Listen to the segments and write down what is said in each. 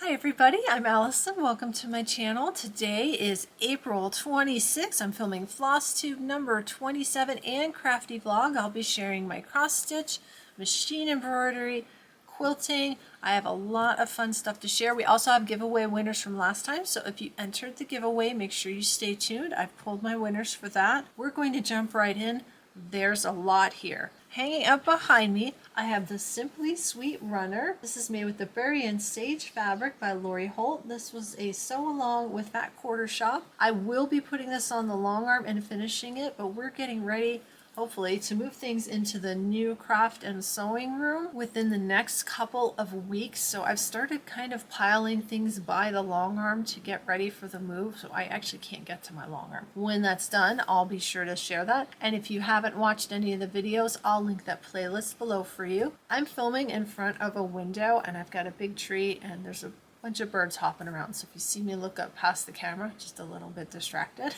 Hi everybody, I'm Allison. Welcome to my channel. Today is April 26th. I'm filming Flosstube number 27 and Crafty Vlog. I'll be sharing my cross stitch, machine embroidery, quilting. I have a lot of fun stuff to share. We also have giveaway winners from last time, so if you entered the giveaway, make sure you stay tuned. I've pulled my winners for that. We're going to jump right in. There's a lot here. Hanging up behind me, I have the Simply Sweet Runner. This is made with the Berry and Sage fabric by Lori Holt. This was a sew along with that quarter shop. I will be putting this on the long arm and finishing it, but we're getting ready, hopefully, to move things into the new craft and sewing room within the next couple of weeks. So I've started kind of piling things by the long arm to get ready for the move, so I actually can't get to my long arm. When that's done, I'll be sure to share that. And if you haven't watched any of the videos, I'll link that playlist below for you. I'm filming in front of a window and I've got a big tree and there's a bunch of birds hopping around, so if you see me look up past the camera, just a little bit distracted.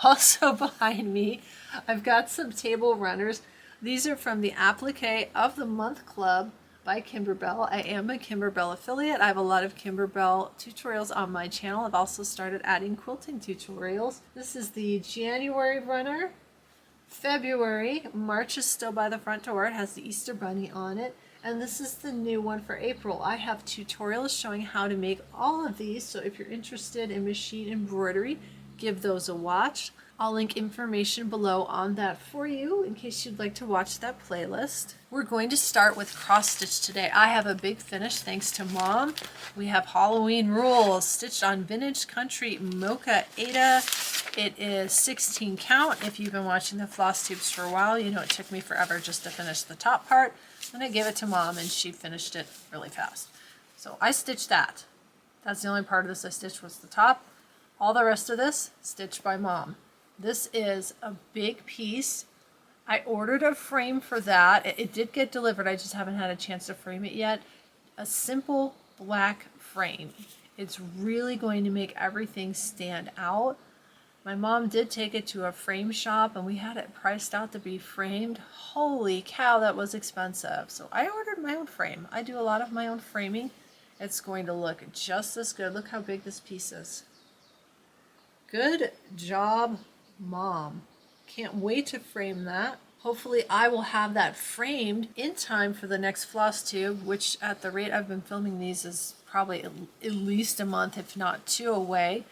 Also behind me, I've got some table runners. These are from the Applique of the Month Club by Kimberbell. I am a Kimberbell affiliate. I have a lot of Kimberbell tutorials on my channel. I've also started adding quilting tutorials. This is the January runner. February, March is still by the front door. It has the Easter Bunny on it. And this is the new one for April. I have tutorials showing how to make all of these, so if you're interested in machine embroidery, give those a watch. I'll link information below on that for you in case you'd like to watch that playlist. We're going to start with cross stitch today. I have a big finish thanks to Mom. We have Halloween Rules stitched on Vintage Country Mocha Ada. It is 16 count. If you've been watching the floss tubes for a while, you know it took me forever just to finish the top part. Then I gave it to Mom and she finished it really fast. So I stitched that. That's the only part of this I stitched was the top. All the rest of this, stitched by Mom. This is a big piece. I ordered a frame for that. It did get delivered. I just haven't had a chance to frame it yet. A simple black frame. It's really going to make everything stand out. My mom did take it to a frame shop and we had it priced out to be framed. Holy cow, that was expensive. So I ordered my own frame. I do a lot of my own framing. It's going to look just as good. Look how big this piece is. Good job, Mom. Can't wait to frame that. Hopefully I will have that framed in time for the next floss tube, which at the rate I've been filming these is probably at least a month, if not two away.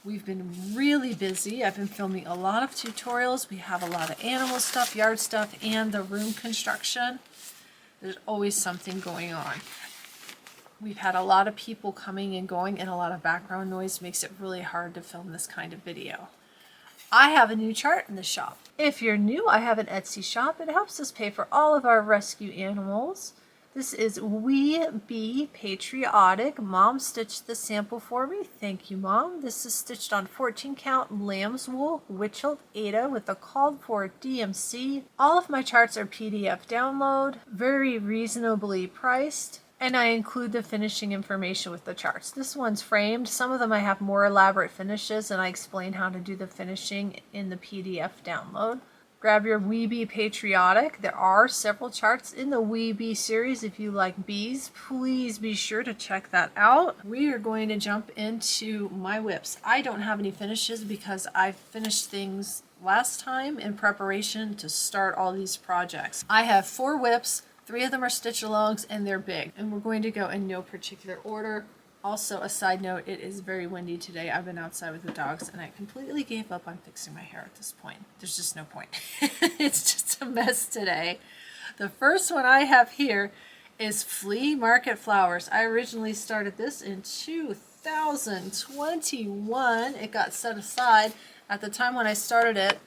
We've been really busy. I've been filming a lot of tutorials. We have a lot of animal stuff, yard stuff, and the room construction. There's always something going on. We've had a lot of people coming and going, and a lot of background noise makes it really hard to film this kind of video. I have a new chart in the shop. If you're new, I have an Etsy shop. It helps us pay for all of our rescue animals. This is We Be Patriotic. Mom stitched the sample for me. Thank you, Mom. This is stitched on 14 count lamb's wool, Witchelt Ada with a called for DMC. All of my charts are PDF download, very reasonably priced. And I include the finishing information with the charts. This one's framed. Some of them I have more elaborate finishes and I explain how to do the finishing in the PDF download. Grab your We Be Patriotic. There are several charts in the We Be series. If you like bees, please be sure to check that out. We are going to jump into my whips. I don't have any finishes because I finished things last time in preparation to start all these projects. I have 4 whips. 3 of them are stitch alongs and they're big. And we're going to go in no particular order. Also, a side note, it is very windy today. I've been outside with the dogs and I completely gave up on fixing my hair at this point. There's just no point. It's just a mess today. The first one I have here is Flea Market Flowers. I originally started this in 2021. It got set aside. At the time when I started it,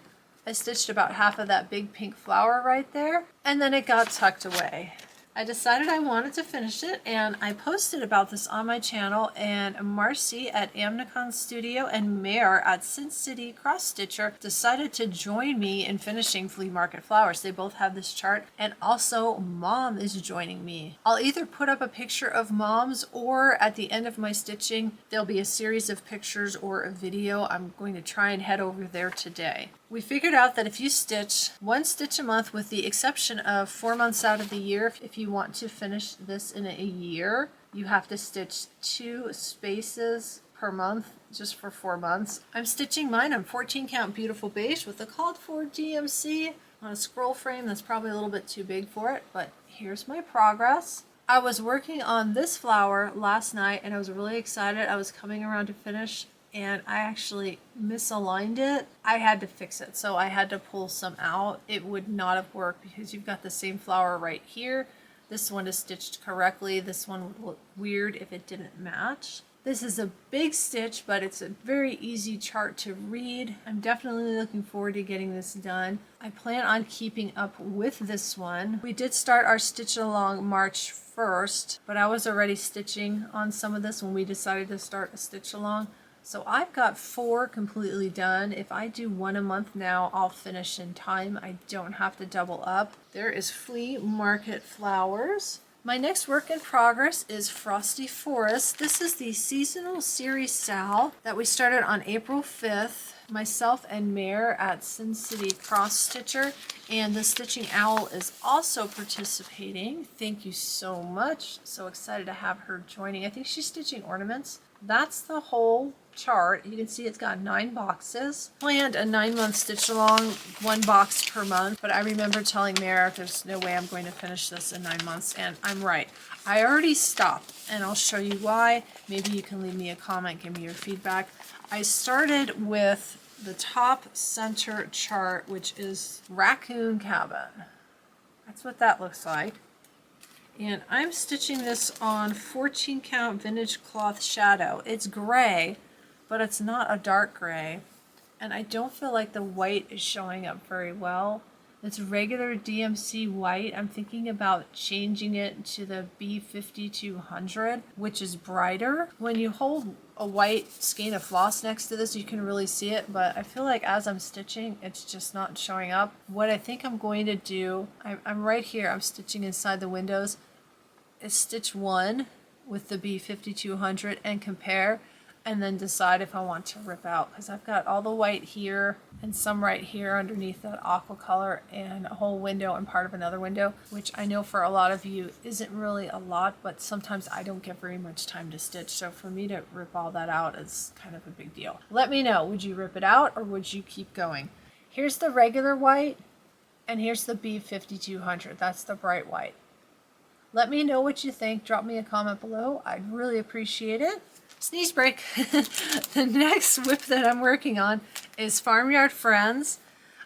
I stitched about half of that big pink flower right there, and then it got tucked away. I decided I wanted to finish it, and I posted about this on my channel, and Marcy at Amnicon Studio and Mair at Sin City Cross Stitcher decided to join me in finishing Flea Market Flowers. They both have this chart, and also Mom is joining me. I'll either put up a picture of Mom's, or at the end of my stitching, there'll be a series of pictures or a video. I'm going to try and head over there today. We figured out that if you stitch 1 stitch a month, with the exception of 4 months out of the year, if you want to finish this in a year, you have to stitch 2 spaces per month just for 4 months. I'm stitching mine on 14 count beautiful beige with the called for DMC on a scroll frame that's probably a little bit too big for it, but here's my progress. I was working on this flower last night and I was really excited. I was coming around to finish and I actually misaligned it. I had to fix it, so I had to pull some out. It would not have worked because you've got the same flower right here. This one is stitched correctly. This one would look weird if it didn't match. This is a big stitch, but it's a very easy chart to read. I'm definitely looking forward to getting this done. I plan on keeping up with this one. We did start our stitch along March 1st, but I was already stitching on some of this when we decided to start a stitch along. So I've got 4 completely done. If I do 1 a month now, I'll finish in time. I don't have to double up. There is Flea Market Flowers. My next work in progress is Frosty Forest. This is the seasonal series sal that we started on April 5th. Myself and Mair at Sin City Cross Stitcher, and the Stitching Owl is also participating. Thank you so much. So excited to have her joining. I think she's stitching ornaments. That's the whole chart. You can see it's got 9 boxes. Planned a 9-month stitch along, 1 box per month, but I remember telling Mair there's no way I'm going to finish this in 9 months, and I'm right. I already stopped, and I'll show you why. Maybe you can leave me a comment, give me your feedback. I started with the top center chart, which is Raccoon Cabin. That's what that looks like. And I'm stitching this on 14 count vintage cloth shadow. It's gray, but it's not a dark gray. And I don't feel like the white is showing up very well. It's regular DMC white. I'm thinking about changing it to the B5200, which is brighter. When you hold a white skein of floss next to this, you can really see it, but I feel like as I'm stitching, it's just not showing up. What I think I'm going to do, I'm right here, I'm stitching inside the windows, is stitch 1 with the B5200 and compare, and then decide if I want to rip out, because I've got all the white here and some right here underneath that aqua color and a whole window and part of another window, which I know for a lot of you isn't really a lot, but sometimes I don't get very much time to stitch, so for me to rip all that out is kind of a big deal. Let me know, would you rip it out or would you keep going? Here's the regular white and here's the B5200. That's the bright white. Let me know what you think. Drop me a comment below. I'd really appreciate it. Sneeze break. The next whip that I'm working on is Farmyard Friends.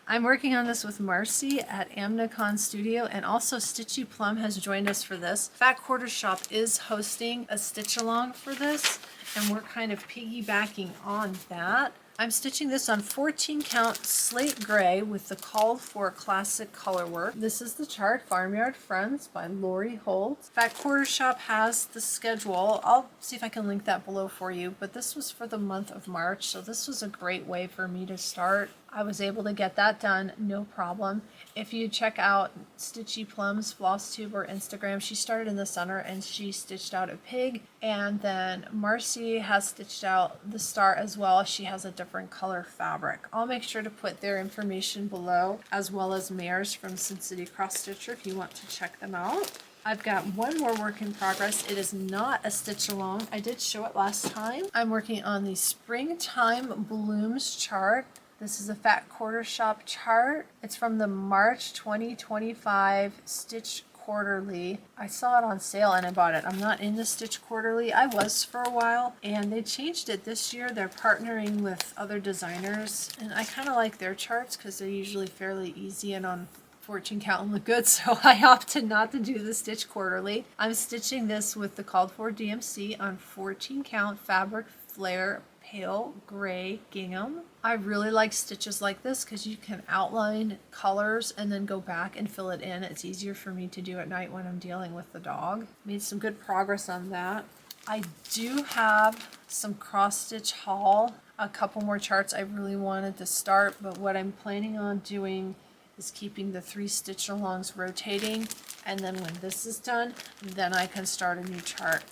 I'm working on this with Marcy at Amnicon Studio, and also Stitchy Plum has joined us for this. Fat Quarter Shop is hosting a stitch along for this, and we're kind of piggybacking on that. I'm stitching this on 14 count slate gray with the called for classic color work. This is the chart, Farmyard Friends by Lori Holt. Fat Quarter Shop has the schedule. I'll see if I can link that below for you, but this was for the month of March, so this was a great way for me to start. I was able to get that done, no problem. If you check out Stitchy Plum's Flosstube or Instagram, she started in the center and she stitched out a pig, and then Marcy has stitched out the star as well. She has a different color fabric. I'll make sure to put their information below, as well as Mair's from Sin City Cross Stitcher if you want to check them out. I've got one more work in progress. It is not a stitch along. I did show it last time. I'm working on the Springtime Blooms chart. This is a Fat Quarter Shop chart. It's from the March 2025 Stitch Quarterly. I saw it on sale and I bought it. I'm not in the Stitch Quarterly. I was for a while, and they changed it this year. They're partnering with other designers, and I kind of like their charts because they're usually fairly easy and on 14 count and look good, so I opted not to do the Stitch Quarterly. I'm stitching this with the called for DMC on 14 count fabric flare pale gray gingham. I really like stitches like this because you can outline colors and then go back and fill it in. It's easier for me to do at night when I'm dealing with the dog. Made some good progress on that. I do have some cross stitch haul, a couple more charts I really wanted to start, but what I'm planning on doing is keeping the 3 stitch alongs rotating, and then when this is done, then I can start a new chart.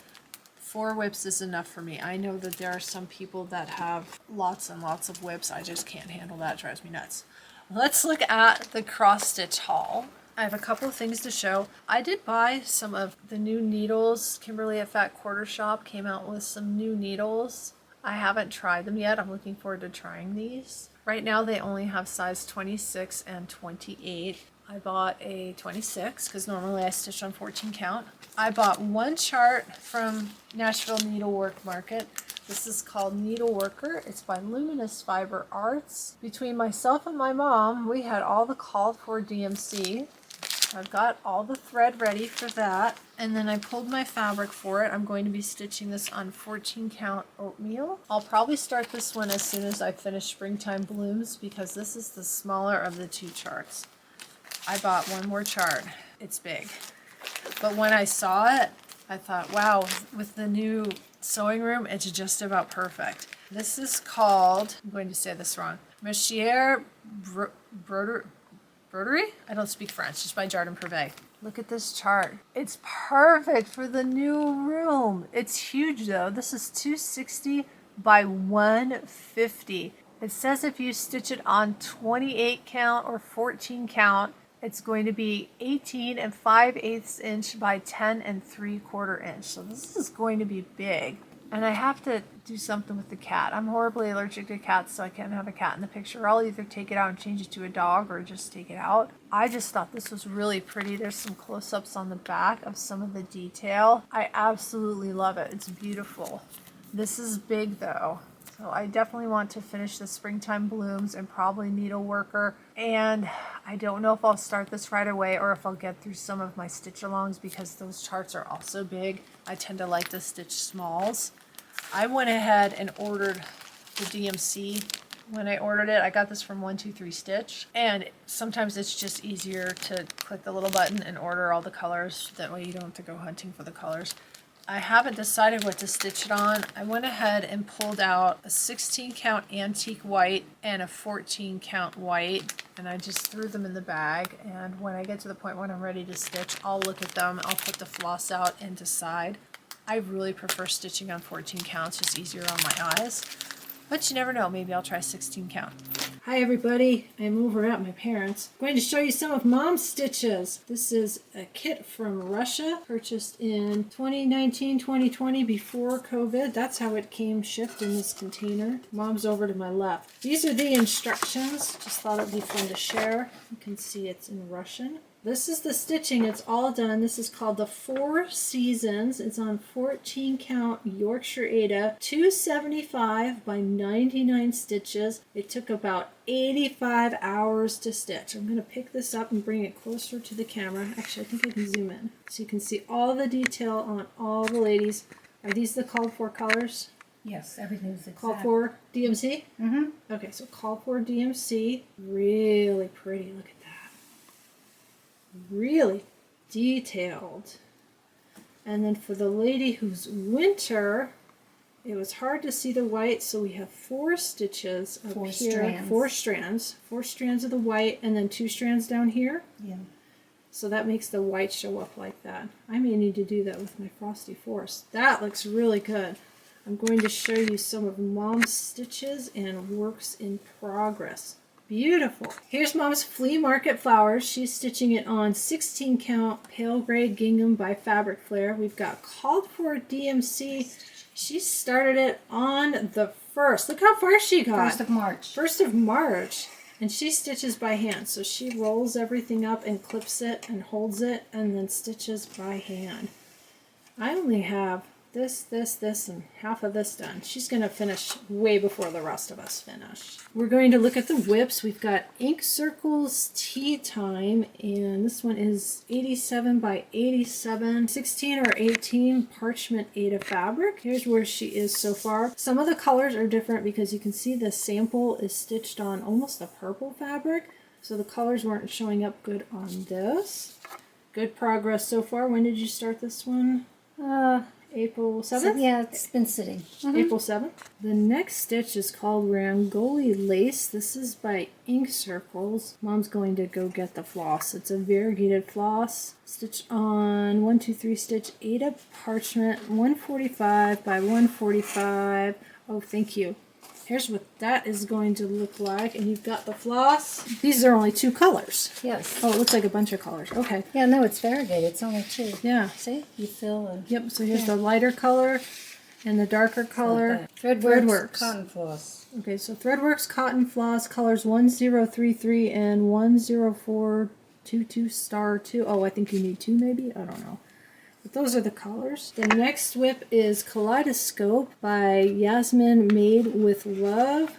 4 whips is enough for me. I know that there are some people that have lots and lots of whips. I just can't handle that. It drives me nuts. Let's look at the cross stitch haul. I have a couple of things to show. I did buy some of the new needles. Kimberly at Fat Quarter Shop came out with some new needles. I haven't tried them yet. I'm looking forward to trying these. Right now they only have size 26 and 28. I bought a 26 because normally I stitch on 14 count. I bought one chart from Nashville Needlework Market. This is called Needleworker. It's by Luminous Fiber Arts. Between myself and my mom, we had all the called for DMC. I've got all the thread ready for that. And then I pulled my fabric for it. I'm going to be stitching this on 14 count oatmeal. I'll probably start this one as soon as I finish Springtime Blooms because this is the smaller of the two charts. I bought one more chart. It's big. But when I saw it, I thought, wow, with the new sewing room, it's just about perfect. This is called, I'm going to say this wrong, Mair Embroidery? I don't speak French, just by Jardin Privé. Look at this chart. It's perfect for the new room. It's huge though. This is 260 by 150. It says if you stitch it on 28 count or 14 count, it's going to be 18 5/8 inch by 10 3/4 inch. So this is going to be big. And I have to do something with the cat. I'm horribly allergic to cats, so I can't have a cat in the picture. I'll either take it out and change it to a dog or just take it out. I just thought this was really pretty. There's some close-ups on the back of some of the detail. I absolutely love it. It's beautiful. This is big though. So I definitely want to finish the Springtime Blooms and probably Needleworker. And I don't know if I'll start this right away or if I'll get through some of my stitch-alongs because those charts are also big. I tend to like to stitch smalls. I went ahead and ordered the DMC. When I ordered it, I got this from 123 Stitch. And sometimes it's just easier to click the little button and order all the colors. That way you don't have to go hunting for the colors. I haven't decided what to stitch it on. I went ahead and pulled out a 16 count antique white and a 14 count white, and I just threw them in the bag. And when I get to the point when I'm ready to stitch, I'll look at them. I'll put the floss out and decide. I really prefer stitching on 14 counts, just easier on my eyes. But you never know, maybe I'll try 16 count. Hi everybody, I'm over at my parents'. I'm going to show you some of Mom's stitches. This is a kit from Russia, purchased in 2019-2020 before COVID. That's how it came shipped in this container. Mom's over to my left. These are the instructions. Just thought it would be fun to share. You can see it's in Russian. This is the stitching. It's all done. This is called the 4 Seasons. It's on 14 count Yorkshire Ada, 275 by 99 stitches. It took about 85 hours to stitch. I'm going to pick this up and bring it closer to the camera. Actually, I think I can zoom in so you can see all the detail on all the ladies. Are these the called for colors? Yes, everything's exact. Called for DMC? Mm-hmm. Okay, so called for DMC. Really pretty. Look at that. Really detailed. And then for the lady who's winter, it was hard to see the white, so we have 4 stitches up here. Strands. 4 strands. 4 strands of the white and then 2 strands down here. Yeah. So that makes the white show up like that. I may need to do that with my Frosty Force. That looks really good. I'm going to show you some of Mom's stitches and works in progress. Beautiful. Here's Mom's Flea Market Flowers. She's stitching it on 16 count Pale Gray Gingham by Fabric Flare. We've got called for DMC. She started it on the 1st. Look how far she got. 1st of March. 1st of March. And she stitches by hand. So she rolls everything up and clips it and holds it and then stitches by hand. I only have this, and half of this done. She's going to finish way before the rest of us finish. We're going to look at the whips. We've got Ink Circles Tea Time, and this one is 87 by 87, 16 or 18 Parchment Ada fabric. Here's where she is so far. Some of the colors are different because you can see the sample is stitched on almost a purple fabric, so the colors weren't showing up good on this. Good progress so far. When did you start this one? April 7th? So, yeah, it's been sitting. Mm-hmm. April 7th. The next stitch is called Rangoli Lace. This is by Ink Circles. Mom's going to go get the floss. It's a variegated floss. Stitch on 123 Stitch Ada Parchment, 145 by 145. Oh, thank you. here's what that is going to look like. And you've got the floss. These are only 2 colors. Yes. Oh, it looks like a bunch of colors. Okay. Yeah, no, it's variegated. It's only 2. Yeah. See? You fill and... Yep, so here's the lighter color and the darker color. Threadworks cotton floss. Okay, so Threadworks cotton floss, colors 1033 and 10422 star 2. Oh, I think you need 2 maybe? I don't know. But those are the colors. The next whip is Kaleidoscope by Yasmin Made with Love.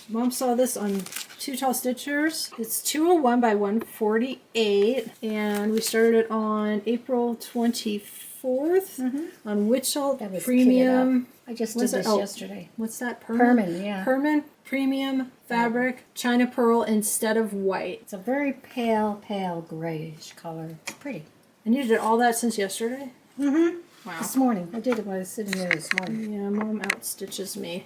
Mom saw this on Too Tall Stitchers. It's 201 by 148, and we started it on April 24th on Witchell That was Premium. I just did this yesterday. What's that? Perman, yeah. Perman Premium Fabric China Pearl instead of white. It's a very pale grayish color. It's pretty. And you did all that since yesterday? Mm-hmm. Wow. This morning. I did it when I was sitting there this morning. Yeah, Mom outstitches me.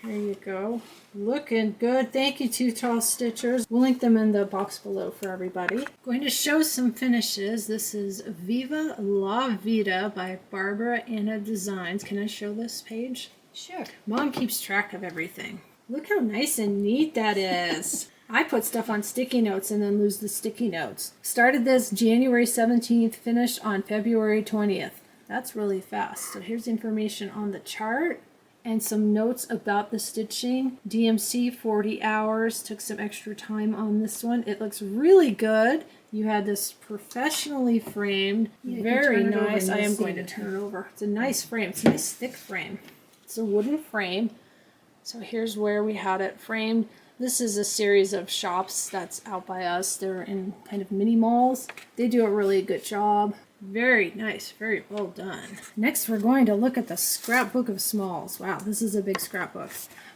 Here you go. Looking good. Thank you, Too Tall Stitchers. We'll link them in the box below for everybody. Going to show some finishes. This is Viva La Vida by Barbara Anna Designs. Can I show this page? Sure. Mom keeps track of everything. Look how nice and neat that is. I put stuff on sticky notes and then lose the sticky notes. Started this January 17th, finished on February 20th. That's really fast. So here's information on the chart and some notes about the stitching. DMC 40 hours. Took some extra time on this one. It looks really good. You had this professionally framed. Very nice. I am going to turn it over. It's a nice frame. It's a nice thick frame. It's a wooden frame. So here's where we had it framed. This is a series of shops that's out by us. They're in kind of mini malls. They do a really good job. Very nice, very well done. Next, we're going to look at the Scrapbook of Smalls. Wow, this is a big scrapbook.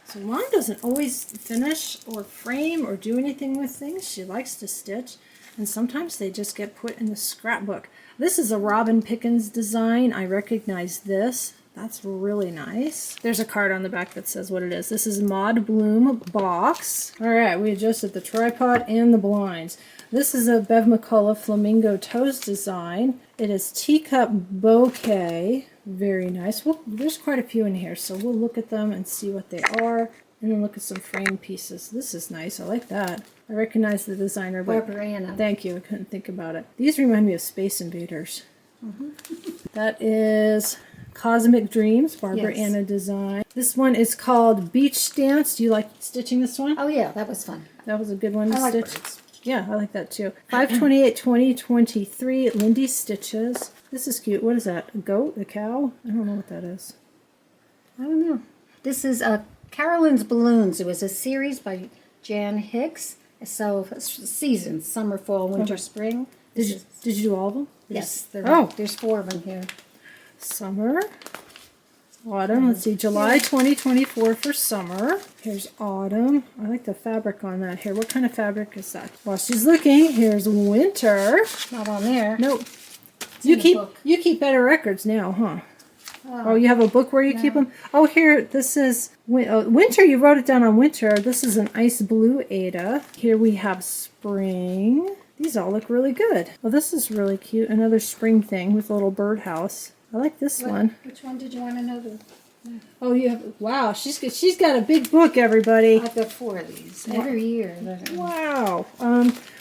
So Mom doesn't always finish or frame or do anything with things. She likes to stitch, and sometimes they just get put in the scrapbook. This is a Robin Pickens design. I recognize this. That's really nice. There's a card on the back that says what it is. This is Maud Bloom box. All right, we adjusted the tripod and the blinds. This is a Bev McCullough Flamingo Toes design. It is Teacup Bouquet. Very nice. Well, there's quite a few in here, so we'll look at them and see what they are, and then look at some frame pieces. This is nice. I like that. I recognize the designer, but Barbara Anna. Thank you. I couldn't think about it. These remind me of Space Invaders. That is Cosmic Dreams, Barbara Anna design. This one is called Beach Dance. Do you like stitching this one? Oh yeah, that was fun. That was a good one to I like stitch. birds. Yeah, I like that too. 5/28/2023, Lindy Stitches. This is cute. What is that? A goat? A cow? I don't know what that is. I don't know. This is Carolyn's Balloons. It was a series by Jan Hicks. So seasons, summer, fall, winter, spring. Did you do all of them? Yes. There's 4 of them here. Summer. Autumn. Let's see. July 2024 for summer. Here's autumn. I like the fabric on that here. What kind of fabric is that? While she's looking, here's winter. Not on there. Nope. in the book. You keep better records now, huh? Oh, you have a book where you keep them? Oh, here, this is winter. You wrote it down on winter. This is an ice blue Ada. Here we have spring. These all look really good. Well, this is really cute. Another spring thing with a little birdhouse. I like this one. Which one did you want to know? Oh, you have, wow, she's got a big book, everybody. I've got 4 of these every year. Wow.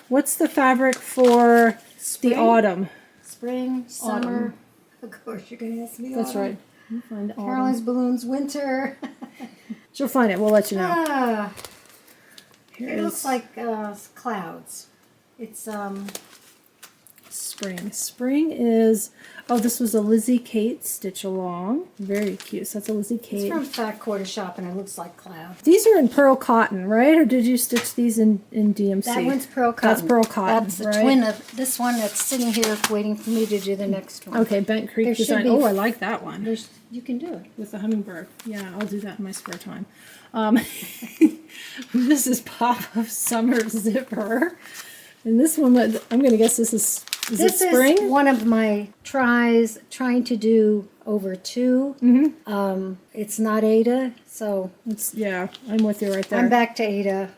What's the fabric for the autumn? Spring, summer. Of course, you're going to ask me. That's autumn. right. You find autumn. Carolyn's Balloons, winter. She'll find it. We'll let you know. It looks like clouds. It's spring. Spring is, oh, this was a Lizzie Kate stitch along. Very cute. So that's a Lizzie Kate. It's from Fat Quarter Shop, and it looks like clouds. These are in pearl cotton, right? Or did you stitch these in DMC? That one's pearl cotton. That's pearl cotton. That's the twin of this one that's sitting here waiting for me to do the next one. Okay, Bent Creek design. Oh, I like that one. You can do it. With the hummingbird. Yeah, I'll do that in my spare time. This is Pop of Summer Zipper. And this one, I'm going to guess this is it spring? Is one of my trying to do over 2. It's not Ada, so Yeah, I'm with you right there. I'm back to Ada.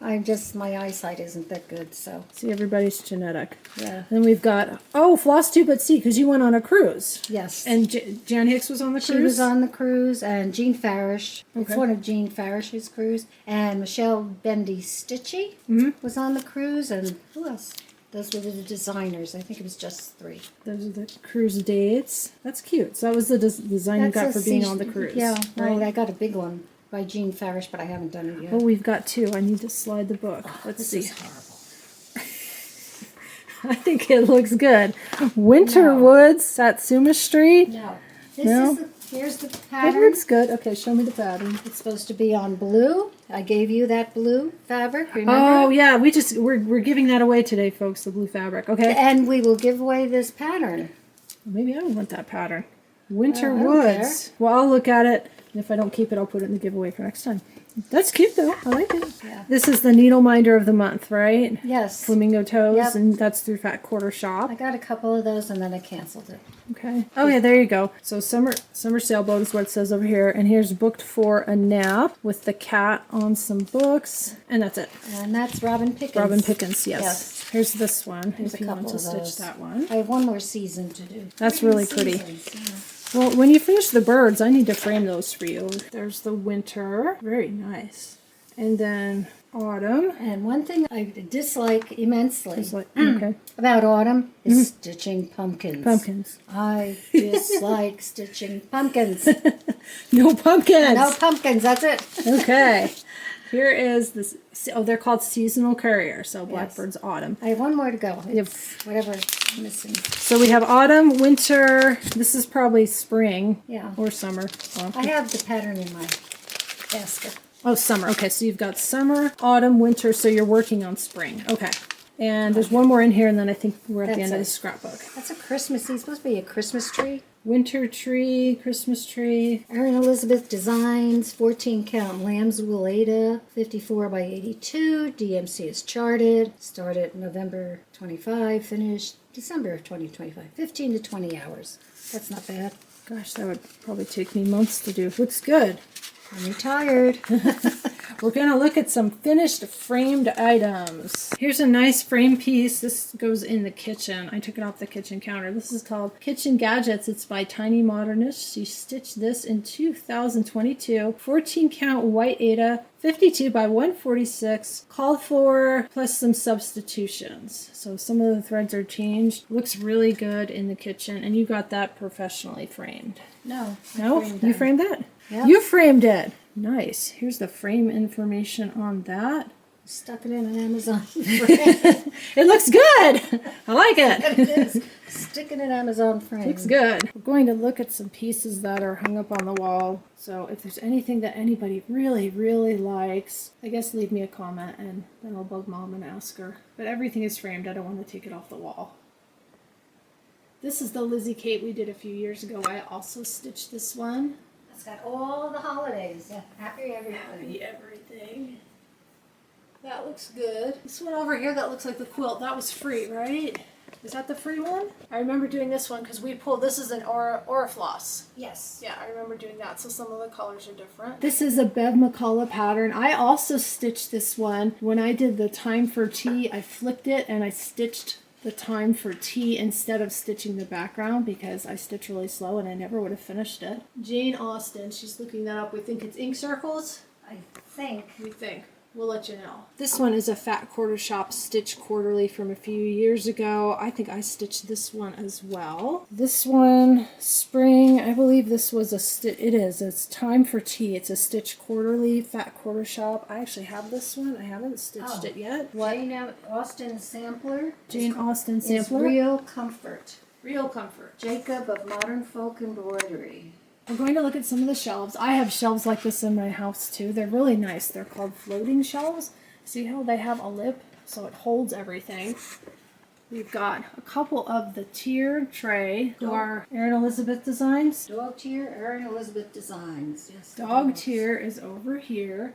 My eyesight isn't that good, so See, everybody's genetic. yeah. Then we've got, Flosstube at Sea, because you went on a cruise. Yes. And Jan Hicks was on the cruise? She was on the cruise, and Jean Farish. It's Okay. one of Jean Farish's cruise. And Michelle Bendy Stitchy was on the cruise, and who else? Those were the designers. I think it was just 3. Those are the cruise dates. That's cute. So that was the design you got for being on the cruise. Yeah, right? well, I got a big one by Jean Farish, but I haven't done it yet. Oh, we've got 2. I need to slide the book. Let's This see. is horrible. I think it looks good. Winterwoods, Satsuma Street. No. Here's the It pattern. looks good. Okay, show me the pattern. It's supposed to be on blue. I gave you that blue fabric, remember? Oh yeah, we're giving that away today, folks. The blue fabric. Okay. And we will give away this pattern. Maybe I want that pattern. I Winter don't Woods. Well, I'll look at it. And if I don't keep it, I'll put it in the giveaway for next time. That's cute though. I like it. Yeah. This is the needle minder of the month, right? Yes. Flamingo toes, Yep. and that's through Fat Quarter Shop. I got a couple of those and then I canceled it. Okay. Oh yeah, there you go. So summer sailboat is what it says over here, and here's booked for a nap with the cat on some books, and that's it. And that's Robin Pickens. Robin Pickens, yes. Yes. Here's this one. There's if a you want couple to of stitch those. that one. I have one more season to do. That's 3 really pretty. seasons, Well, when you finish the birds, I need to frame those for you. There's the winter. Very nice. And then autumn. yeah. And one thing I dislike immensely It's like, okay. about autumn is stitching pumpkins. Pumpkins. I dislike stitching pumpkins. No pumpkins. No pumpkins, that's it. Okay. Here is this. Oh, they're called seasonal courier. So Yes. Blackbird's autumn. I have one more to go. It's whatever missing. So we have autumn, winter. This is probably spring. Yeah. Or summer. Well, I have the pattern in my basket. oh, summer. Okay, so you've got summer, autumn, winter. So you're working on spring. Okay. And there's one more in here, and then I think we're at the That's end of it. the scrapbook. That's a Christmassy. It's supposed to be a Christmas tree. Winter tree, Christmas tree. Erin Elizabeth Designs, 14 count lamb's wool Ada, 54 by 82. DMC is charted. Started November 25, finished December of 2025. 15 to 20 hours. That's not bad. Gosh, that would probably take me months to do. Looks good. I'm retired. We're going to look at some finished framed items. Here's a nice frame piece. This goes in the kitchen. I took it off the kitchen counter. This is called Kitchen Gadgets. It's by Tiny Modernist. She stitched this in 2022. 14 count white Ada, 52 by 146. Called for, plus some substitutions. So some of the threads are changed. Looks really good in the kitchen. And you got that professionally framed. No. I No? framed You them. framed that? Yep. You framed it. Nice. Here's the frame information on that. Stuck it in an Amazon. It looks good. I like it. It is. Stick it in Amazon frame. Looks good. We're going to look at some pieces that are hung up on the wall. So if there's anything that anybody really, really likes, I guess leave me a comment and then I'll bug Mom and ask her. But everything is framed. I don't want to take it off the wall. This is the Lizzie Kate we did a few years ago. I also stitched this one. It's got all the holidays. Yeah, happy everything. Happy everything. That looks good. This one over here that looks like the quilt, that was free, right? Is that the free one? I remember doing this one because we pulled, this is an Orifloss. Yes. Yeah, I remember doing that, so some of the colors are different. This is a Bev McCullough pattern. I also stitched this one. When I did the Time for Tea, I flipped it and I stitched the Time for Tea instead of stitching the background because I stitch really slow and I never would have finished it. Jane Austen, she's looking that up. We think it's ink circles. I think. We think. We'll let you know. This one is a Fat Quarter Shop Stitch Quarterly from a few years ago. I think I stitched this one as well. This one, spring, I believe this was a stitch. It is. It's Time for Tea. It's a Stitch Quarterly, Fat Quarter Shop. I actually have this one. I haven't stitched it yet. Jane Austen sampler. Jane Austen Is sampler. Real Comfort. Real Comfort. Jacob of Modern Folk Embroidery. We're going to look at some of the shelves. I have shelves like this in my house too. They're really nice. They're called floating shelves. See how they have a lip so it holds everything. We've got a couple of the tier tray who are Erin Elizabeth Designs. Dog tier, Erin Elizabeth Designs. Yes. Dog tier is over here.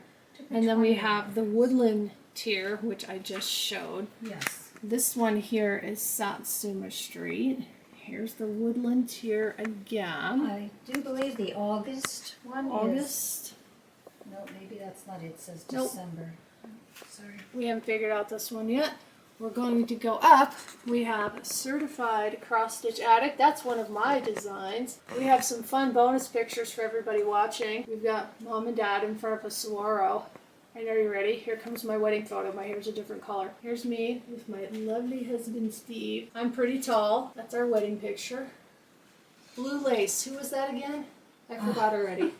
And then we have the woodland tier, which I just showed. Yes. This one here is Satsuma Street. Here's the woodland here again. I do believe the August one is. August. No, maybe that's not it. It says Nope. December. Sorry. We haven't figured out this one yet. We're going to go up. We have Certified Cross Stitch Addict. That's one of my designs. We have some fun bonus pictures for everybody watching. We've got Mom and Dad in front of a saguaro. And are you ready? Here comes my wedding photo. My hair's a different color. Here's me with my lovely husband, Steve. I'm pretty tall. That's our wedding picture. Blue lace. Who was that again? I forgot already.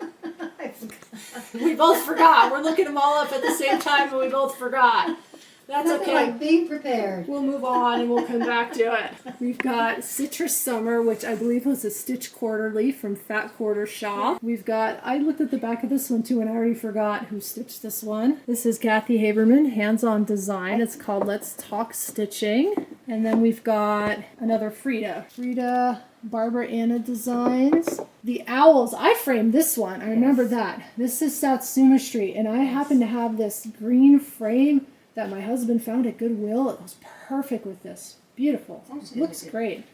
I forgot. We both forgot. We're looking them all up at the same time and we both forgot. That's Nothing okay. like being prepared. We'll move on and we'll come back to it. We've got Citrus Summer, which I believe was a Stitch Quarterly from Fat Quarter Shop. We've got, I looked at the back of this one too and I already forgot who stitched this one. This is Kathy Haberman, hands-on design. It's called Let's Talk Stitching. And then we've got another Frida Barbara Anna Designs. The owls, I framed this one. I remember that. This is Satsuma Street and I happen to have this green frame that my husband found at Goodwill. It goes perfect with this. Beautiful. Looks great.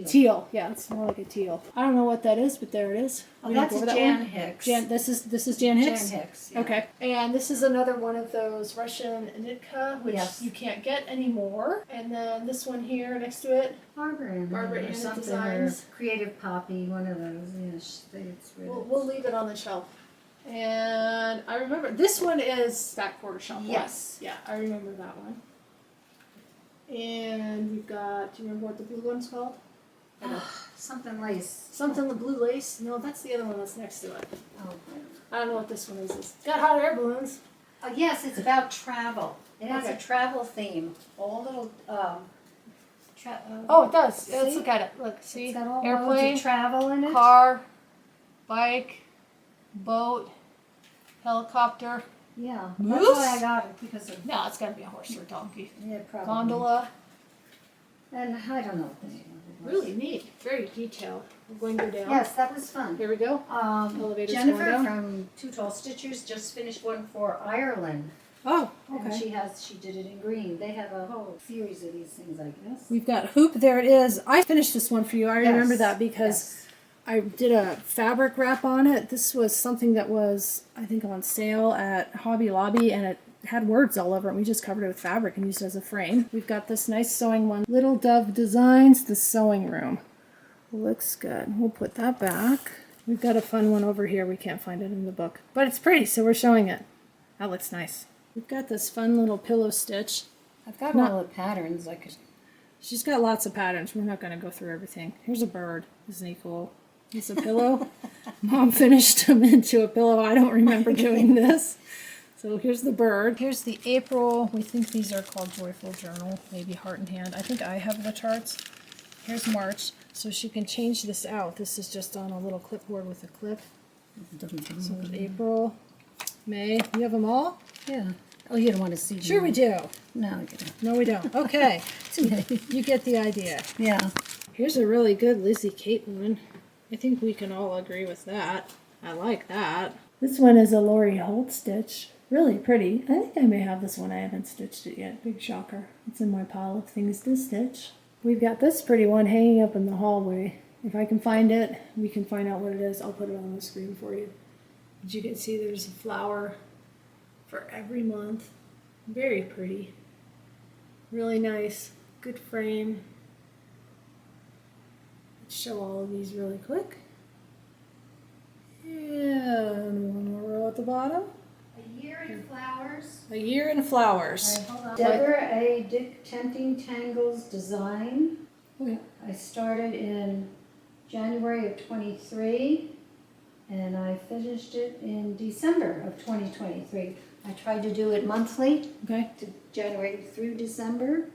Teal. Yeah, it's more like a teal. I don't know what that is, but there it is. Oh, We don't that's go over that Jan one? Hicks. This is Jan Hicks? Jan Hicks. Yeah. Okay. And this is another one of those Russian Nitka, which Yes. you can't get anymore. And then this one here next to it. Barbara Barbara Anna Anna something, Designs. or Creative Poppy, one of those. Yeah, it's really. We'll leave it on the shelf. And I remember this one is Back Quarter Shop. Yes. Yeah, I remember that one. And we've got, do you remember what the blue one's called? I don't. Something lace. Something the blue lace? No, that's the other one that's next to it. Oh, I don't know what this one is. It's got hot air balloons. yes, it's about travel. It has Okay. a travel theme. All little. Oh, it does. Let's See? look at it. Look, see? It's got all modes Airplane, of travel in it. car, bike, boat, helicopter. Yeah, Moose? that's why I got it because of No, it's got to be a horse or a donkey. yeah, probably. Gondola. And I don't know what the name of it was. Really neat. Very detailed. We're going to go down. Yes, that was fun. Here we go. Elevator's going Jennifer down. from Two Tall Stitchers just finished one for Ireland. Oh, And okay. she did it in green. They have a whole series of these things, I guess. We've got hoop. There it is. I finished this one for you. I remember Yes, that because yes. I did a fabric wrap on it. This was something that was, I think, on sale at Hobby Lobby, and it had words all over it. We just covered it with fabric and used it as a frame. We've got this nice sewing one. Little Dove Designs, the sewing room. Looks good. We'll put that back. We've got a fun one over here. We can't find it in the book, but it's pretty, so we're showing it. That looks nice. We've got this fun little pillow stitch. I've got all the patterns. I could. She's got lots of patterns. We're not going to go through everything. Here's a bird. Isn't he cool? It's a pillow. Mom finished him into a pillow. I don't remember doing this. So here's the bird. Here's the April. We think these are called Joyful Journal. Maybe Heart in Hand. I think I have the charts. Here's March. So she can change this out. This is just on a little clipboard with a clip. So April, May. You have them all? Yeah. Oh, you don't want to see them? Sure we do. No, you don't. No, we don't. Okay. You get the idea. Yeah. Here's a really good Lizzie Kate one. I think we can all agree with that. I like that. This one is a Lori Holt stitch. Really pretty. I think I may have this one. I haven't stitched it yet. Big shocker. It's in my pile of things to stitch. We've got this pretty one hanging up in the hallway. If I can find it, we can find out what it is. I'll put it on the screen for you. As you can see, there's a flower for every month. Very pretty. Really nice. Good frame. Let's show all of these really quick. And one more row at the bottom. A year in flowers. A year in flowers. Hold on. Deborah A. Dick Tempting Tangles design. Okay. I started in January of 23 and I finished it in December of 2023. I tried to do it monthly Okay. to January through December.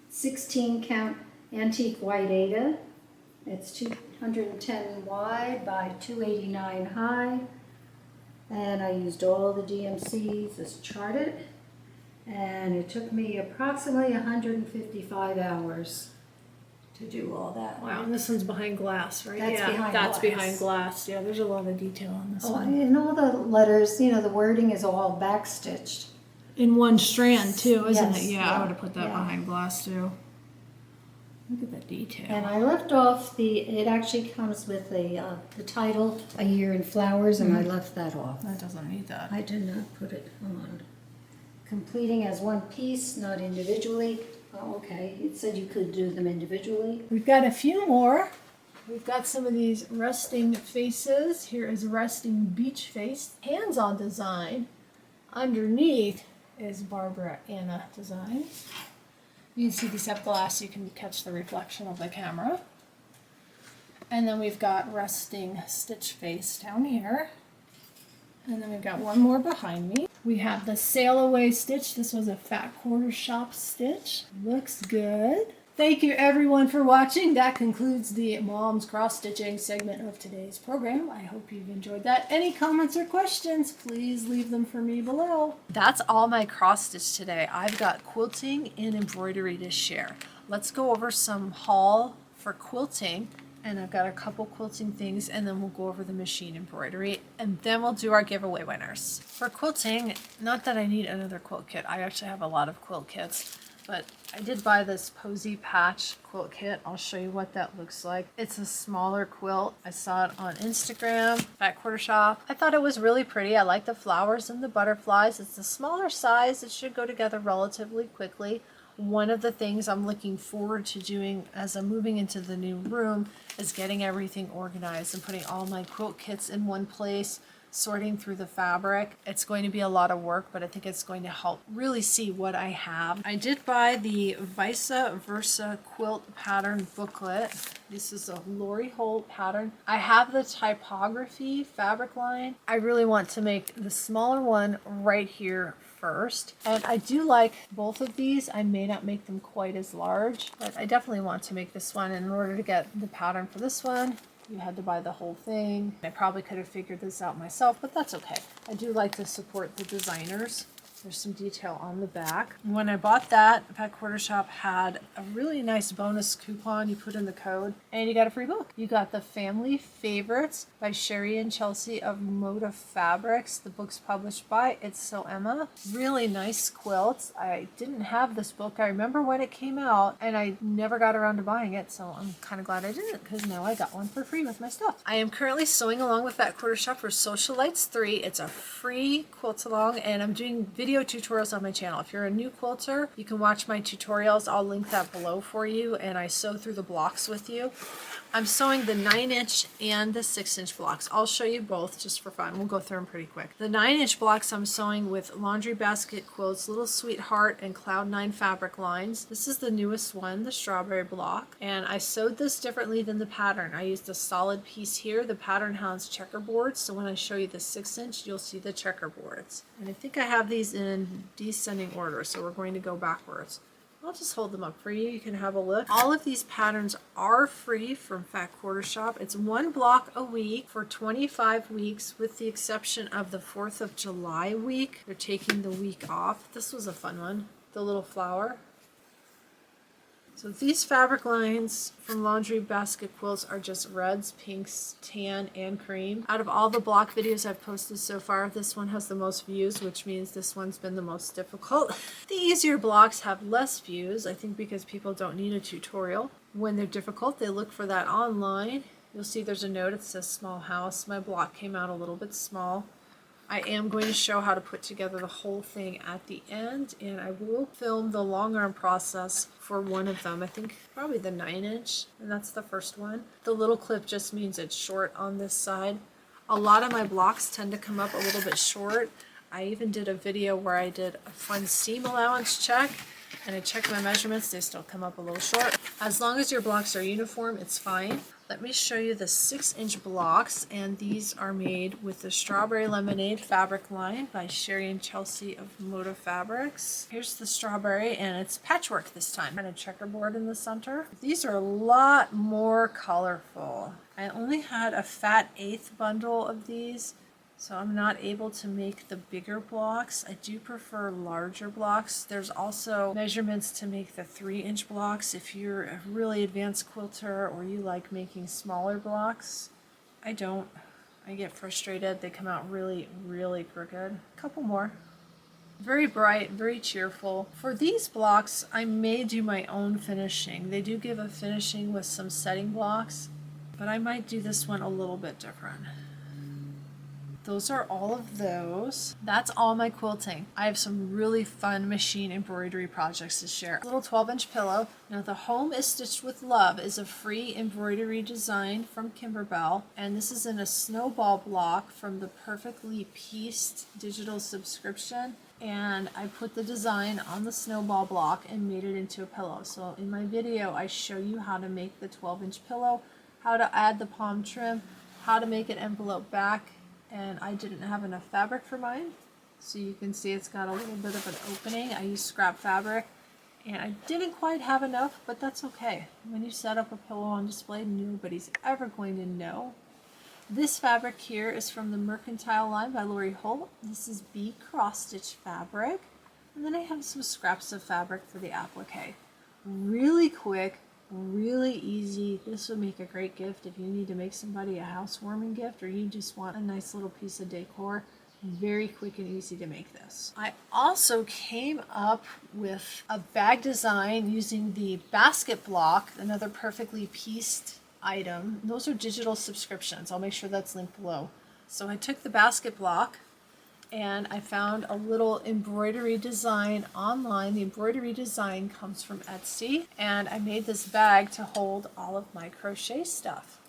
16 count antique white Ada. It's 210 wide by 289 high. And I used all the DMCs as charted. And it took me approximately 155 hours to do all that. Wow, and this one's behind glass, right? That's behind that's glass. behind glass. Yeah, there's a lot of detail on this Oh, one. and all the letters, you know, the wording is all backstitched. In one strand too, isn't Yes, it? Yeah, I yeah, would have put that yeah. behind glass too. Look at the detail. And I left off it actually comes with the title, A Year in Flowers, and I left that off. That doesn't need that. I did not put it on. Completing as one piece, not individually. Oh, okay. It said you could do them individually. We've got a few more. We've got some of these resting faces. Here is resting beach face, hands-on design. Underneath is Barbara Anna designs. You can see these have glass, so you can catch the reflection of the camera. And then we've got resting stitch face down here. And then we've got one more behind me. We have the sail away stitch. This was a fat quarter shop stitch. Looks good. Thank you everyone for watching. That concludes the Mom's Cross Stitching segment of today's program. I hope you've enjoyed that. Any comments or questions, please leave them for me below. That's all my cross stitch today. I've got quilting and embroidery to share. Let's go over some haul for quilting, and I've got a couple quilting things, and then we'll go over the machine embroidery, and then we'll do our giveaway winners. For quilting, not that I need another quilt kit. I actually have a lot of quilt kits. But I did buy this Posy Patch quilt kit. I'll show you what that looks like. It's a smaller quilt. I saw it on Instagram, Fat Quarter Shop. I thought it was really pretty. I like the flowers and the butterflies. It's a smaller size. It should go together relatively quickly. One of the things I'm looking forward to doing as I'm moving into the new room is getting everything organized and putting all my quilt kits in one place, sorting through the fabric. It's going to be a lot of work, but I think it's going to help really see what I have. I did buy the Vice Versa quilt pattern booklet. This is a Lori Holt pattern. I have the typography fabric line. I really want to make the smaller one right here first. And I do like both of these. I may not make them quite as large, but I definitely want to make this one. And in order to get the pattern for this one, you had to buy the whole thing. I probably could have figured this out myself, but that's okay. I do like to support the designers. There's some detail on the back. When I bought that, Fat Quarter Shop had a really nice bonus coupon. You put in the code and you got a free book. You got the Family Favorites by Sherry and Chelsea of Moda Fabrics. The book's published by It's So Emma. Really nice quilts. I didn't have this book. I remember when it came out and I never got around to buying it, so I'm kind of glad I didn't because now I got one for free with my stuff. I am currently sewing along with Fat Quarter Shop for Socialites 3. It's a free quilt along, and I'm doing video tutorials on my channel. If you're a new quilter, you can watch my tutorials. I'll link that below for you, and I sew through the blocks with you. I'm sewing the 9-inch and the 6-inch blocks. I'll show you both just for fun. We'll go through them pretty quick. The 9-inch blocks I'm sewing with Laundry Basket Quilts, Little Sweetheart, and Cloud 9 fabric lines. This is the newest one, the strawberry block, and I sewed this differently than the pattern. I used a solid piece here. The pattern has checkerboards, so when I show you the 6-inch, you'll see the checkerboards. And I think I have these in descending order, so we're going to go backwards. I'll just hold them up for you. You can have a look. All of these patterns are free from Fat Quarter Shop. It's one block a week for 25 weeks, with the exception of the 4th of July week. They're taking the week off. This was a fun one. The little flower. So these fabric lines from Laundry Basket Quilts are just reds, pinks, tan, and cream. Out of all the block videos I've posted so far, this one has the most views, which means this one's been the most difficult. The easier blocks have less views, I think because people don't need a tutorial. When they're difficult, they look for that online. You'll see there's a note that says small house. My block came out a little bit small. I am going to show how to put together the whole thing at the end, and I will film the long arm process for one of them. I think probably the 9-inch, and that's the first one. The little clip just means it's short on this side. A lot of my blocks tend to come up a little bit short. I even did a video where I did a fun seam allowance check, and I checked my measurements. They still come up a little short. As long as your blocks are uniform, it's fine. Let me show you the 6-inch blocks, and these are made with the Strawberry Lemonade fabric line by Sherry and Chelsea of Moda Fabrics. Here's the strawberry, and it's patchwork this time, and a checkerboard in the center. These are a lot more colorful. I only had a fat 1/8 bundle of these, so I'm not able to make the bigger blocks. I do prefer larger blocks. There's also measurements to make the 3-inch blocks if you're a really advanced quilter or you like making smaller blocks. I don't. I get frustrated. They come out really, really crooked. A couple more. Very bright, very cheerful. For these blocks, I may do my own finishing. They do give a finishing with some setting blocks, but I might do this one a little bit different. Those are all of those. That's all my quilting. I have some really fun machine embroidery projects to share. A little 12-inch pillow. Now, the Home is Stitched with Love is a free embroidery design from Kimberbell, and this is in a snowball block from the Perfectly Pieced digital subscription. And I put the design on the snowball block and made it into a pillow. So in my video, I show you how to make the 12-inch pillow, how to add the palm trim, how to make an envelope back. And I didn't have enough fabric for mine, so you can see it's got a little bit of an opening. I used scrap fabric, and I didn't quite have enough, but that's okay. When you set up a pillow on display, nobody's ever going to know. This fabric here is from the Mercantile line by Lori Holt. This is B Cross Stitch fabric, and then I have some scraps of fabric for the applique. Really quick, really easy. This would make a great gift if you need to make somebody a housewarming gift, or you just want a nice little piece of decor. Very quick and easy to make this. I also came up with a bag design using the basket block, another Perfectly Pieced item. Those are digital subscriptions. I'll make sure that's linked below. So I took the basket block and I found a little embroidery design online. The embroidery design comes from Etsy, and I made this bag to hold all of my crochet stuff.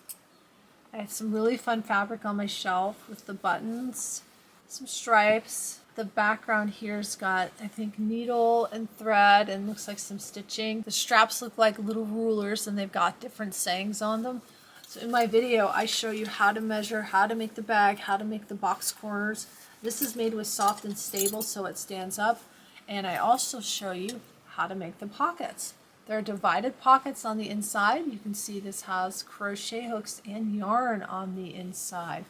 I have some really fun fabric on my shelf with the buttons, some stripes. The background here's got, I think, needle and thread and looks like some stitching. The straps look like little rulers, and they've got different sayings on them. So in my video, I show you how to measure, how to make the bag, how to make the box corners. This is made with soft and stable so it stands up, and I also show you how to make the pockets. There are divided pockets on the inside. You can see this has crochet hooks and yarn on the inside.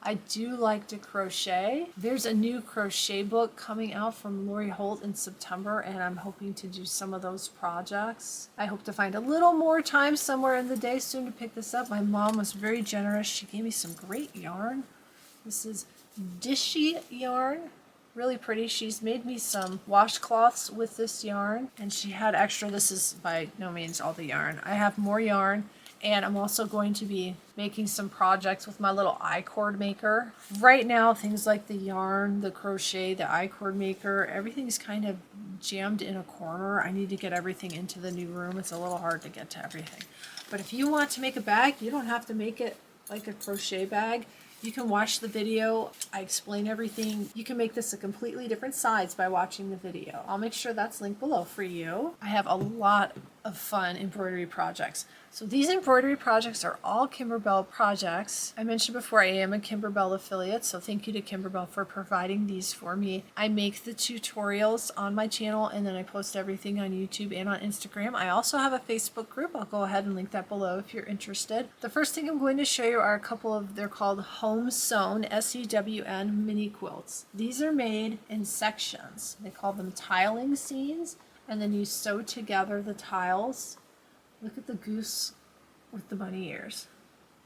I do like to crochet. There's a new crochet book coming out from Lori Holt in September, and I'm hoping to do some of those projects. I hope to find a little more time somewhere in the day soon to pick this up. My mom was very generous. She gave me some great yarn. This is Dishy yarn, really pretty. She's made me some washcloths with this yarn, and she had extra. This is by no means all the yarn. I have more yarn, and I'm also going to be making some projects with my little I-cord maker. Right now, things like the yarn, the crochet, the I-cord maker, everything's kind of jammed in a corner. I need to get everything into the new room. It's a little hard to get to everything. But if you want to make a bag, you don't have to make it like a crochet bag. You can watch the video. I explain everything. You can make this a completely different size by watching the video. I'll make sure that's linked below for you. I have a lot of fun embroidery projects. So these embroidery projects are all Kimberbell projects. I mentioned before I am a Kimberbell affiliate, so thank you to Kimberbell for providing these for me. I make the tutorials on my channel, and then I post everything on YouTube and on Instagram. I also have a Facebook group. I'll go ahead and link that below if you're interested. The first thing I'm going to show you are a couple of, they're called home sewn, SEWN mini quilts. These are made in sections. They call them tiling scenes, and then you sew together the tiles. Look at the goose with the bunny ears.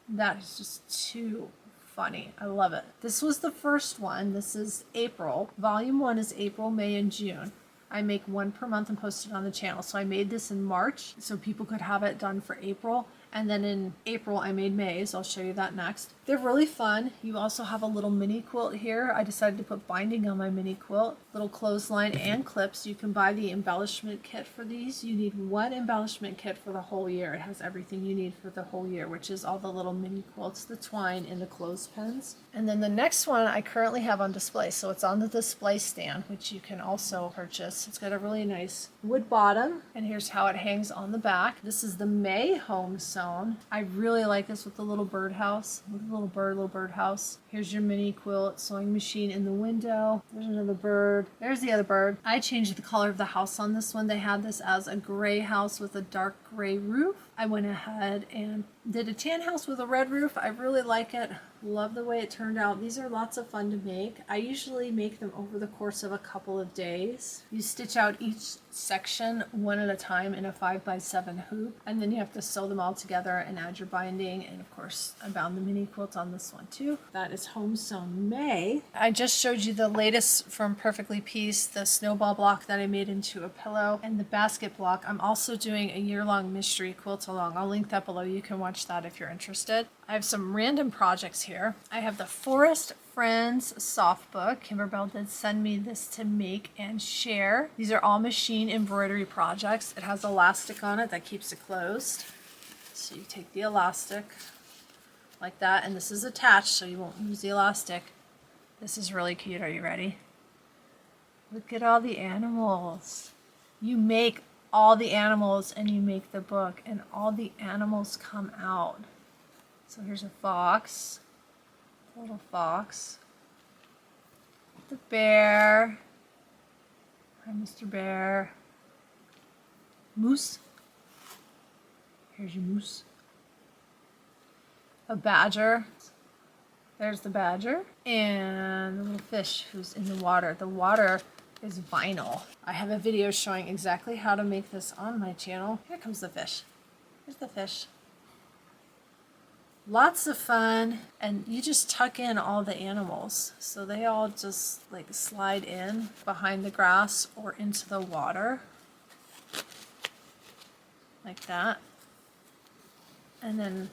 That is just too funny. I love it. This was the first one. This is April. Volume 1 is April, May, and June. I make one per month and post it on the channel. So I made this in March so people could have it done for April. And then in April, I made May's. I'll show you that next. They're really fun. You also have a little mini quilt here. I decided to put binding on my mini quilt. Little clothesline and clips. You can buy the embellishment kit for these. You need one embellishment kit for the whole year. It has everything you need for the whole year, which is all the little mini quilts, the twine, and the clothespins. And then the next one I currently have on display. So it's on the display stand, which you can also purchase. It's got a really nice wood bottom, and here's how it hangs on the back. This is the May home sewn. I really like this with the little birdhouse. Look at the little birdhouse. Here's your mini quilt, sewing machine in the window. There's another bird. There's the other bird. I changed the color of the house on this one. They had this as a gray house with a dark gray roof. I went ahead and did a tan house with a red roof. I really like it. Love the way it turned out. These are lots of fun to make. I usually make them over the course of a couple of days. You stitch out each section one at a time in a 5x7 hoop, and then you have to sew them all together and add your binding. And of course, I bound the mini quilt on this one too. That is Home Sewn May. I just showed you the latest from Perfectly Pieced, the snowball block that I made into a pillow, and the basket block. I'm also doing a year-long mystery quilt along. I'll link that below. You can watch that if you're interested. I have some random projects here. I have the Forest Friends soft book. Kimberbell did send me this to make and share. These are all machine embroidery projects. It has elastic on it that keeps it closed. So you take the elastic like that, and this is attached so you won't lose the elastic. This is really cute. Are you ready? Look at all the animals. You make all the animals and you make the book, and all the animals come out. So here's a fox, a little fox, the bear, hi Mr. Bear, moose, here's your moose, a badger, there's the badger, and the little fish who's in the water. The water is vinyl. I have a video showing exactly how to make this on my channel. Here comes the fish. Here's the fish. Lots of fun, and you just tuck in all the animals so they all just like slide in behind the grass or into the water like that, and then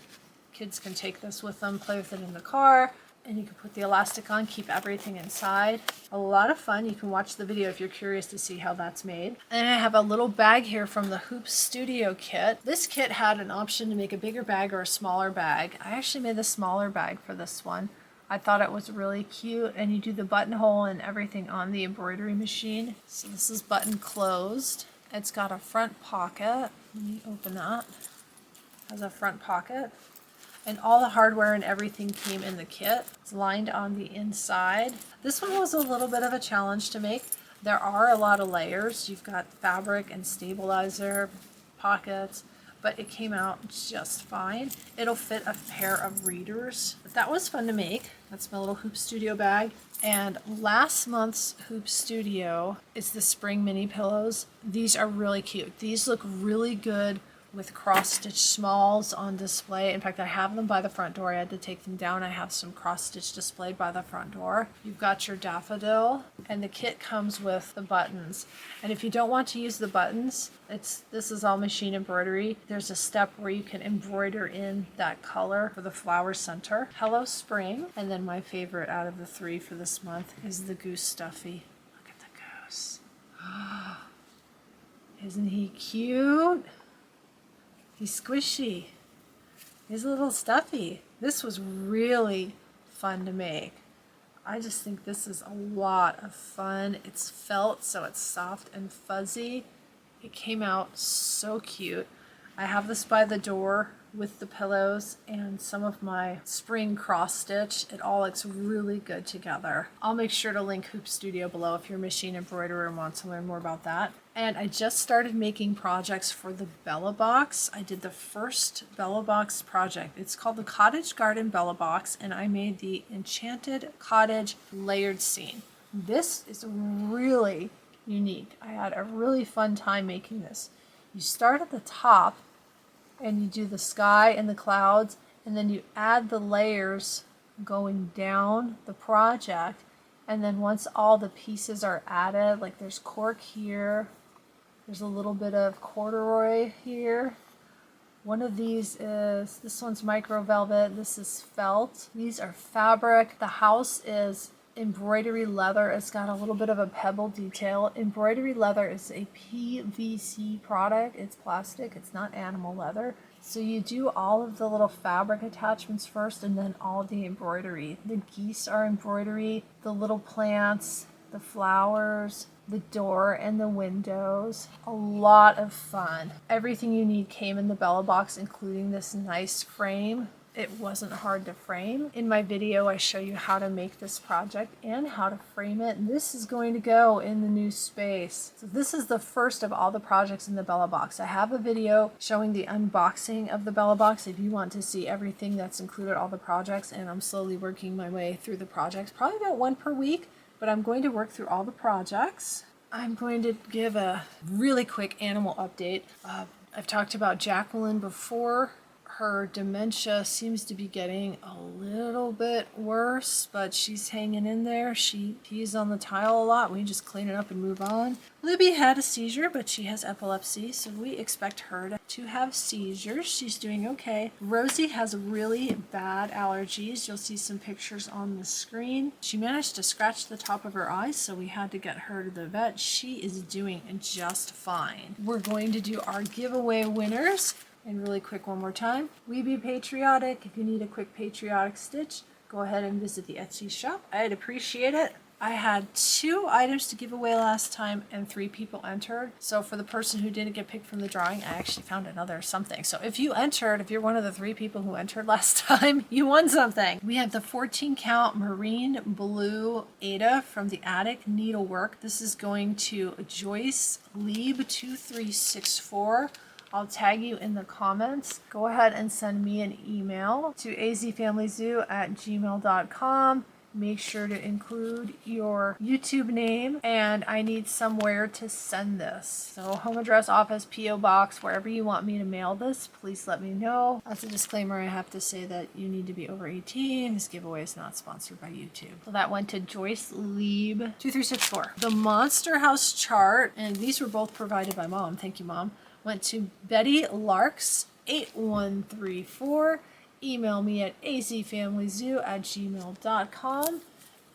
kids can take this with them, play with it in the car, and you can put the elastic on, keep everything inside. A lot of fun. You can watch the video if you're curious to see how that's made. And I have a little bag here from the Hoop Studio kit. This kit had an option to make a bigger bag or a smaller bag. I actually made the smaller bag for this one. I thought it was really cute, and you do the buttonhole and everything on the embroidery machine. So this is button closed. It's got a front pocket. Let me open that. It has a front pocket. And all the hardware and everything came in the kit. It's lined on the inside. This one was a little bit of a challenge to make. There are a lot of layers. You've got fabric and stabilizer, pockets, but it came out just fine. It'll fit a pair of readers. But that was fun to make. That's my little Hoop Studio bag. And last month's Hoop Studio is the spring mini pillows. These are really cute. These look really good with cross stitch smalls on display. In fact, I have them by the front door. I had to take them down. I have some cross stitch displayed by the front door. You've got your daffodil, and the kit comes with the buttons. And if you don't want to use the buttons, this is all machine embroidery. There's a step where you can embroider in that color for the flower center. Hello Spring. And then my favorite out of the three for this month is the Goose Stuffy. Look at the goose. Isn't he cute? He's squishy. He's a little stuffy. This was really fun to make. I just think this is a lot of fun. It's felt, so it's soft and fuzzy. It came out so cute. I have this by the door with the pillows and some of my spring cross stitch. It all looks really good together. I'll make sure to link Hoop Studio below if you're a machine embroiderer and want to learn more about that. And I just started making projects for the Bella Box. I did the first Bella Box project. It's called the Cottage Garden Bella Box, and I made the Enchanted Cottage layered scene. This is really unique. I had a really fun time making this. You start at the top and you do the sky and the clouds, and then you add the layers going down the project, and then once all the pieces are added, like there's cork here, there's a little bit of corduroy here. One of these is, this one's micro velvet, this is felt. These are fabric. The house is embroidery leather. It's got a little bit of a pebble detail. Embroidery leather is a PVC product. It's plastic. It's not animal leather. So you do all of the little fabric attachments first, and then all the embroidery. The geese are embroidery, the little plants, the flowers, the door and the windows. A lot of fun. Everything you need came in the Bella Box, including this nice frame it wasn't hard to frame. In my video, I show you how to make this project and how to frame it. And this is going to go in the new space. So this is the first of all the projects in the Bella box. I have a video showing the unboxing of the Bella box if you want to see everything that's included, all the projects, and I'm slowly working my way through the projects, probably about one per week, but I'm going to work through all the projects. I'm going to give a really quick animal update. I've talked about Jacqueline before. Her dementia seems to be getting a little bit worse, but she's hanging in there. She pees on the tile a lot. We just clean it up and move on. Libby had a seizure, but she has epilepsy, so we expect her to have seizures. She's doing okay. Rosie has really bad allergies. You'll see some pictures on the screen. She managed to scratch the top of her eyes, so we had to get her to the vet. She is doing just fine. We're going to do our giveaway winners. And really quick one more time, we be patriotic. If you need a quick patriotic stitch, go ahead and visit the Etsy shop. I'd appreciate it. I had 2 items to give away last time and 3 people entered. So for the person who didn't get picked from the drawing, I actually found another something. So if you entered, if you're one of the 3 people who entered last time, you won something. We have the 14 count marine blue Ada from the Attic Needlework. This is going to Joyce Lieb 2364. I'll tag you in the comments. Go ahead and send me an email to azfamilyzoo@gmail.com. Make sure to include your YouTube name, and I need somewhere to send this. So home address, office, P.O. box, wherever you want me to mail this, please let me know. As a disclaimer, I have to say that you need to be over 18. This giveaway is not sponsored by YouTube. So that went to Joyce Lieb 2364. The Monster House chart, and these were both provided by Mom. Thank you, Mom. Went to Betty Larks 8134. Email me at azfamilyzoo@gmail.com,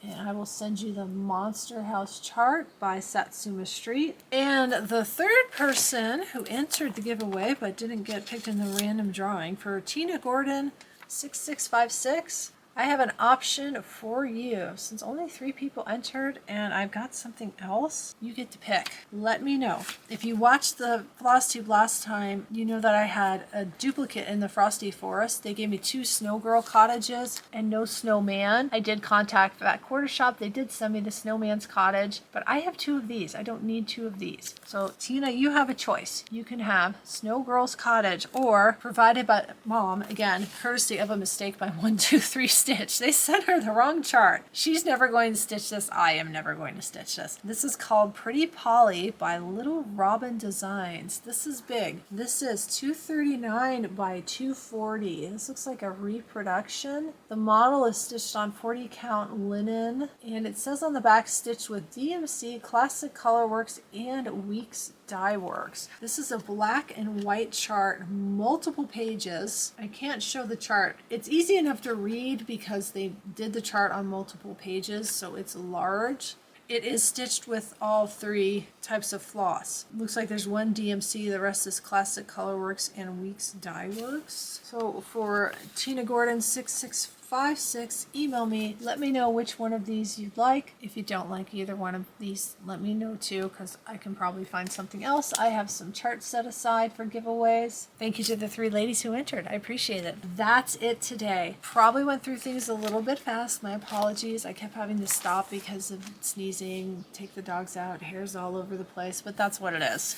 and I will send you the Monster House chart by Satsuma Street. And the third person who entered the giveaway but didn't get picked in the random drawing, for Tina Gordon 6656. I have an option for you. Since only 3 people entered and I've got something else, you get to pick. Let me know. If you watched the Flosstube last time, you know that I had a duplicate in the Frosty Forest. They gave me 2 Snow Girl cottages and no snowman. I did contact that quarter shop. They did send me the snowman's cottage, but I have 2 of these. I don't need 2 of these. So Tina, you have a choice. You can have Snow Girl's cottage, or provided by Mom, again, courtesy of a mistake by 123 Stitch. They sent her the wrong chart. She's never going to stitch this. I am never going to stitch this. This is called Pretty Polly by Little Robin Designs. This is big. This is 239 by 240. This looks like a reproduction. The model is stitched on 40 count linen, and it says on the back, stitched with DMC, Classic Colorworks, and Weeks Dye Works. This is a black and white chart, multiple pages. I can't show the chart. It's easy enough to read because they did the chart on multiple pages, so it's large. It is stitched with all 3 types of floss. Looks like there's 1 DMC, the rest is Classic Colorworks and Weeks Dye Works. So for Tina Gordon 6656, email me. Let me know which one of these you'd like. If you don't like either one of these, let me know too, because I can probably find something else. I have some charts set aside for giveaways. Thank you to the 3 ladies who entered. I appreciate it. That's it today. Probably went through things a little bit fast. My apologies. I kept having to stop because of sneezing, take the dogs out, hairs all over the place, but that's what it is.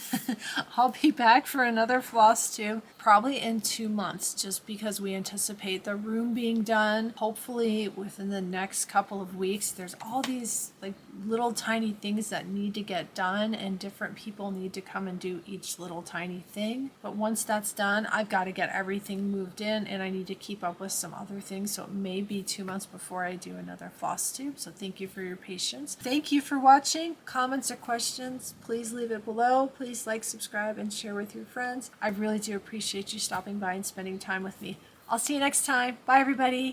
I'll be back for another floss tube, probably in 2 months, just because we anticipate the room being done. Hopefully within the next couple of weeks. There's all these like little tiny things that need to get done, and different people need to come and do each little tiny thing. But once that's done, I've got to get everything moved in, and I need to keep up with some other things. So it may be 2 months before I do another floss tube. So thank you for your patience. Thank you for watching. Comments or questions, please leave it below. Please like, subscribe, and share with your friends. I really do appreciate you stopping by and spending time with me. I'll see you next time. Bye, everybody.